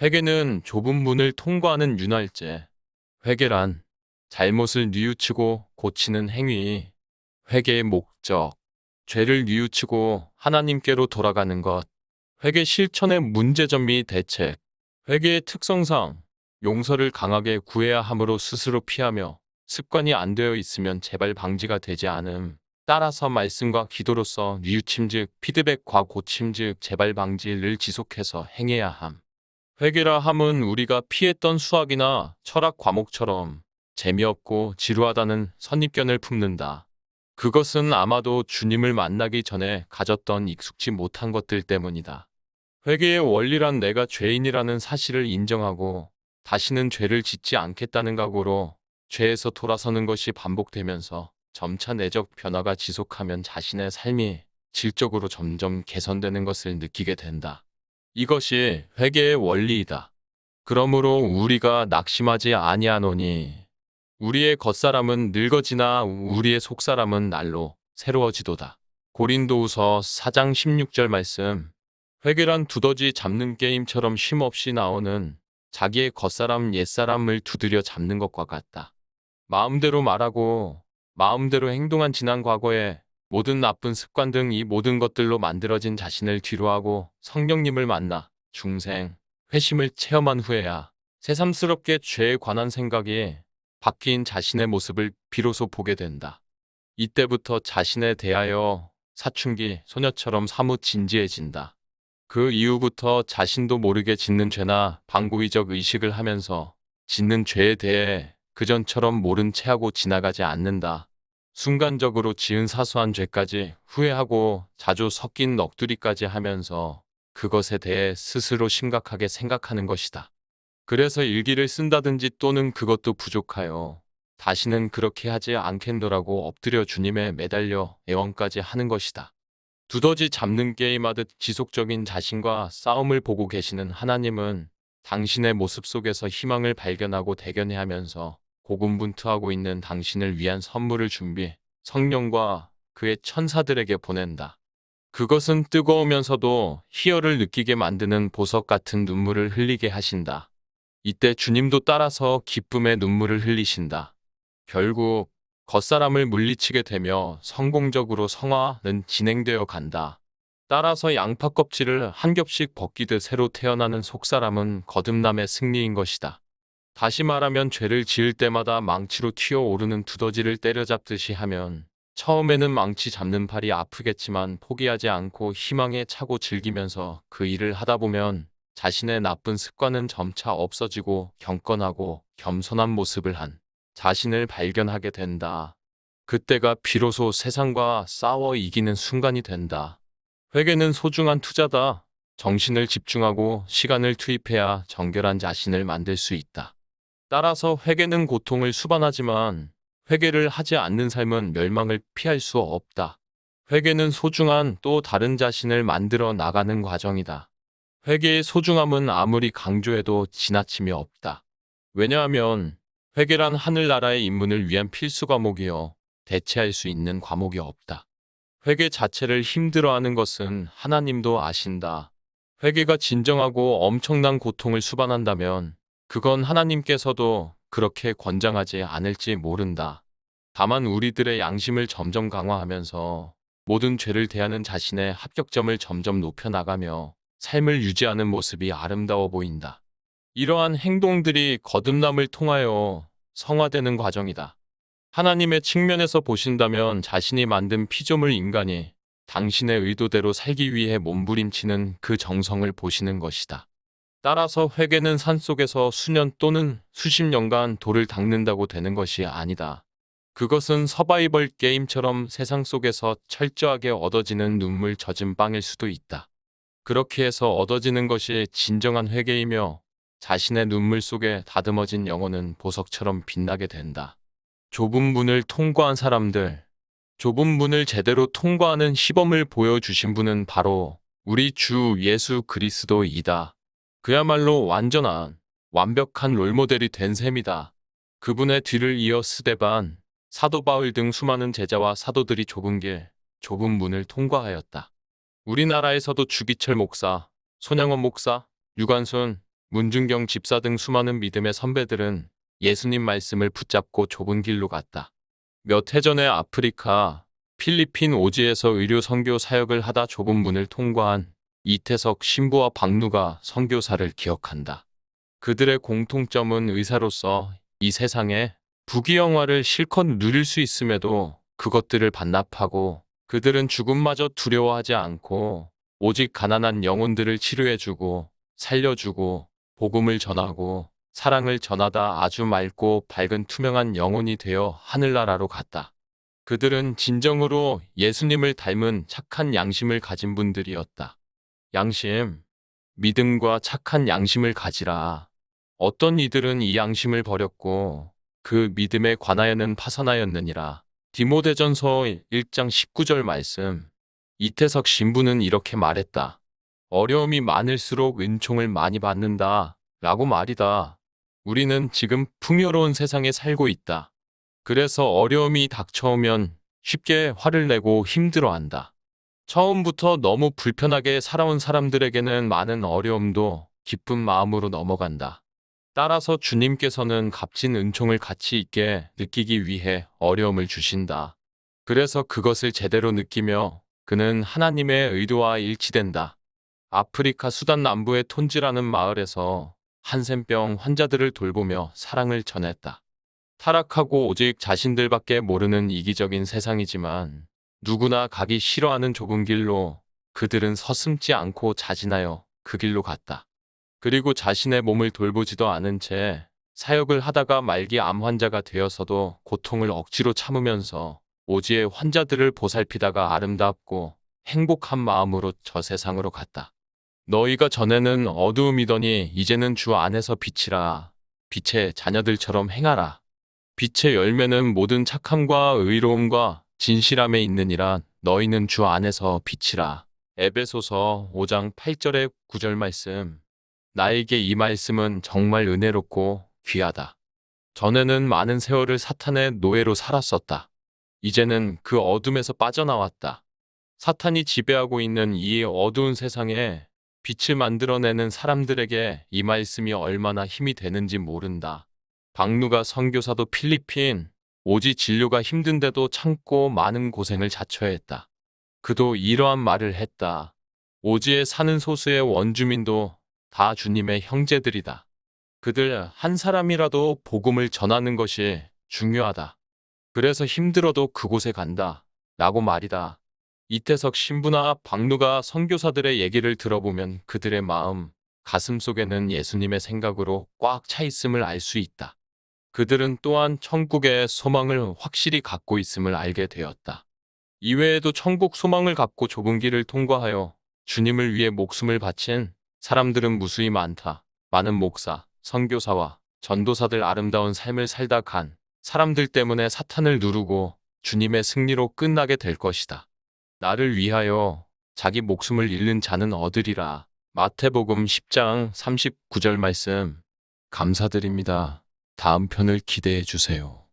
회개는 좁은 문을 통과하는 윤활제. 회개란 잘못을 뉘우치고 고치는 행위. 회개의 목적, 죄를 뉘우치고 하나님께로 돌아가는 것. 회개 실천의 문제점 및 대책. 회개의 특성상 용서를 강하게 구해야 하므로 스스로 피하며 습관이 안 되어 있으면 재발 방지가 되지 않음. 따라서 말씀과 기도로서 뉘우침 즉 피드백과 고침 즉 재발 방지를 지속해서 행해야 함. 회개라 함은 우리가 피했던 수학이나 철학 과목처럼 재미없고 지루하다는 선입견을 품는다. 그것은 아마도 주님을 만나기 전에 가졌던 익숙지 못한 것들 때문이다. 회개의 원리란 내가 죄인이라는 사실을 인정하고 다시는 죄를 짓지 않겠다는 각오로 죄에서 돌아서는 것이 반복되면서 점차 내적 변화가 지속하면 자신의 삶이 질적으로 점점 개선되는 것을 느끼게 된다. 이것이 회개의 원리이다. 그러므로 우리가 낙심하지 아니하노니 우리의 겉사람은 늙어지나 우리의 속사람은 날로 새로워지도다. 고린도후서 4장 16절 말씀. 회개란 두더지 잡는 게임처럼 쉼없이 나오는 자기의 겉사람 옛사람을 두드려 잡는 것과 같다. 마음대로 말하고 마음대로 행동한 지난 과거에 모든 나쁜 습관 등 이 모든 것들로 만들어진 자신을 뒤로하고 성령님을 만나 중생, 회심을 체험한 후에야 새삼스럽게 죄에 관한 생각이 바뀐 자신의 모습을 비로소 보게 된다. 이때부터 자신에 대하여 사춘기 소녀처럼 사뭇 진지해진다. 그 이후부터 자신도 모르게 짓는 죄나 방고의적 의식을 하면서 짓는 죄에 대해 그전처럼 모른 체하고 지나가지 않는다. 순간적으로 지은 사소한 죄까지 후회하고 자주 섞인 넋두리까지 하면서 그것에 대해 스스로 심각하게 생각하는 것이다. 그래서 일기를 쓴다든지 또는 그것도 부족하여 다시는 그렇게 하지 않겠노라고 엎드려 주님에 매달려 애원까지 하는 것이다. 두더지 잡는 게임하듯 지속적인 자신과 싸움을 보고 계시는 하나님은 당신의 모습 속에서 희망을 발견하고 대견해하면서 고군분투하고 있는 당신을 위한 선물을 준비, 성령과 그의 천사들에게 보낸다. 그것은 뜨거우면서도 희열을 느끼게 만드는 보석 같은 눈물을 흘리게 하신다. 이때 주님도 따라서 기쁨의 눈물을 흘리신다. 결국 겉사람을 물리치게 되며 성공적으로 성화는 진행되어 간다. 따라서 양파 껍질을 한 겹씩 벗기듯 새로 태어나는 속사람은 거듭남의 승리인 것이다. 다시 말하면 죄를 지을 때마다 망치로 튀어오르는 두더지를 때려잡듯이 하면 처음에는 망치 잡는 팔이 아프겠지만 포기하지 않고 희망에 차고 즐기면서 그 일을 하다 보면 자신의 나쁜 습관은 점차 없어지고 경건하고 겸손한 모습을 한 자신을 발견하게 된다. 그때가 비로소 세상과 싸워 이기는 순간이 된다. 회개는 소중한 투자다. 정신을 집중하고 시간을 투입해야 정결한 자신을 만들 수 있다. 따라서 회개는 고통을 수반하지만 회개를 하지 않는 삶은 멸망을 피할 수 없다. 회개는 소중한 또 다른 자신을 만들어 나가는 과정이다. 회개의 소중함은 아무리 강조해도 지나침이 없다. 왜냐하면 회개란 하늘나라의 입문을 위한 필수 과목이요. 대체할 수 있는 과목이 없다. 회개 자체를 힘들어하는 것은 하나님도 아신다. 회개가 진정하고 엄청난 고통을 수반한다면 그건 하나님께서도 그렇게 권장하지 않을지 모른다. 다만 우리들의 양심을 점점 강화하면서 모든 죄를 대하는 자신의 합격점을 점점 높여나가며 삶을 유지하는 모습이 아름다워 보인다. 이러한 행동들이 거듭남을 통하여 성화되는 과정이다. 하나님의 측면에서 보신다면 자신이 만든 피조물 인간이 당신의 의도대로 살기 위해 몸부림치는 그 정성을 보시는 것이다. 따라서 회개는 산속에서 수년 또는 수십 년간 돌을 닦는다고 되는 것이 아니다. 그것은 서바이벌 게임처럼 세상 속에서 철저하게 얻어지는 눈물 젖은 빵일 수도 있다. 그렇게 해서 얻어지는 것이 진정한 회개이며 자신의 눈물 속에 다듬어진 영혼은 보석처럼 빛나게 된다. 좁은 문을 통과한 사람들, 좁은 문을 제대로 통과하는 시범을 보여주신 분은 바로 우리 주 예수 그리스도이다. 그야말로 완전한, 완벽한 롤모델이 된 셈이다. 그분의 뒤를 이어 스데반, 사도 바울 등 수많은 제자와 사도들이 좁은 길, 좁은 문을 통과하였다. 우리나라에서도 주기철 목사, 손양원 목사, 유관순, 문중경 집사 등 수많은 믿음의 선배들은 예수님 말씀을 붙잡고 좁은 길로 갔다. 몇 해 전에 아프리카, 필리핀 오지에서 의료 선교 사역을 하다 좁은 문을 통과한 이태석 신부와 박누가 선교사를 기억한다. 그들의 공통점은 의사로서 이 세상에 부귀영화를 실컷 누릴 수 있음에도 그것들을 반납하고 그들은 죽음마저 두려워하지 않고 오직 가난한 영혼들을 치료해주고 살려주고 복음을 전하고 사랑을 전하다 아주 맑고 밝은 투명한 영혼이 되어 하늘나라로 갔다. 그들은 진정으로 예수님을 닮은 착한 양심을 가진 분들이었다. 양심, 믿음과 착한 양심을 가지라. 어떤 이들은 이 양심을 버렸고 그 믿음에 관하여는 파산하였느니라. 디모데전서 1장 19절 말씀. 이태석 신부는 이렇게 말했다. 어려움이 많을수록 은총을 많이 받는다. 라고 말이다. 우리는 지금 풍요로운 세상에 살고 있다. 그래서 어려움이 닥쳐오면 쉽게 화를 내고 힘들어한다. 처음부터 너무 불편하게 살아온 사람들에게는 많은 어려움도 기쁜 마음으로 넘어간다. 따라서 주님께서는 값진 은총을 가치 있게 느끼기 위해 어려움을 주신다. 그래서 그것을 제대로 느끼며 그는 하나님의 의도와 일치된다. 아프리카 수단 남부의 톤지라는 마을에서 한센병 환자들을 돌보며 사랑을 전했다. 타락하고 오직 자신들밖에 모르는 이기적인 세상이지만 누구나 가기 싫어하는 좁은 길로 그들은 서슴지 않고 자진하여 그 길로 갔다. 그리고 자신의 몸을 돌보지도 않은 채 사역을 하다가 말기 암 환자가 되어서도 고통을 억지로 참으면서 오지의 환자들을 보살피다가 아름답고 행복한 마음으로 저 세상으로 갔다. 너희가 전에는 어두움이더니 이제는 주 안에서 빛이라. 빛의 자녀들처럼 행하라. 빛의 열매는 모든 착함과 의로움과 진실함에 있느니라. 너희는 주 안에서 빛이라. 에베소서 5장 8절의 9절 말씀. 나에게 이 말씀은 정말 은혜롭고 귀하다. 전에는 많은 세월을 사탄의 노예로 살았었다. 이제는 그 어둠에서 빠져나왔다. 사탄이 지배하고 있는 이 어두운 세상에 빛을 만들어내는 사람들에게 이 말씀이 얼마나 힘이 되는지 모른다. 박누가 선교사도 필리핀, 오지 진료가 힘든데도 참고 많은 고생을 자처했다. 그도 이러한 말을 했다. 오지에 사는 소수의 원주민도 다 주님의 형제들이다. 그들 한 사람이라도 복음을 전하는 것이 중요하다. 그래서 힘들어도 그곳에 간다. 라고 말이다. 이태석 신부나 박누가 선교사들의 얘기를 들어보면 그들의 마음, 가슴 속에는 예수님의 생각으로 꽉 차 있음을 알 수 있다. 그들은 또한 천국의 소망을 확실히 갖고 있음을 알게 되었다. 이외에도 천국 소망을 갖고 좁은 길을 통과하여 주님을 위해 목숨을 바친 사람들은 무수히 많다. 많은 목사, 선교사와 전도사들 아름다운 삶을 살다 간 사람들 때문에 사탄을 누르고 주님의 승리로 끝나게 될 것이다. 나를 위하여 자기 목숨을 잃는 자는 얻으리라. 마태복음 10장 39절 말씀. 감사드립니다. 다음 편을 기대해 주세요.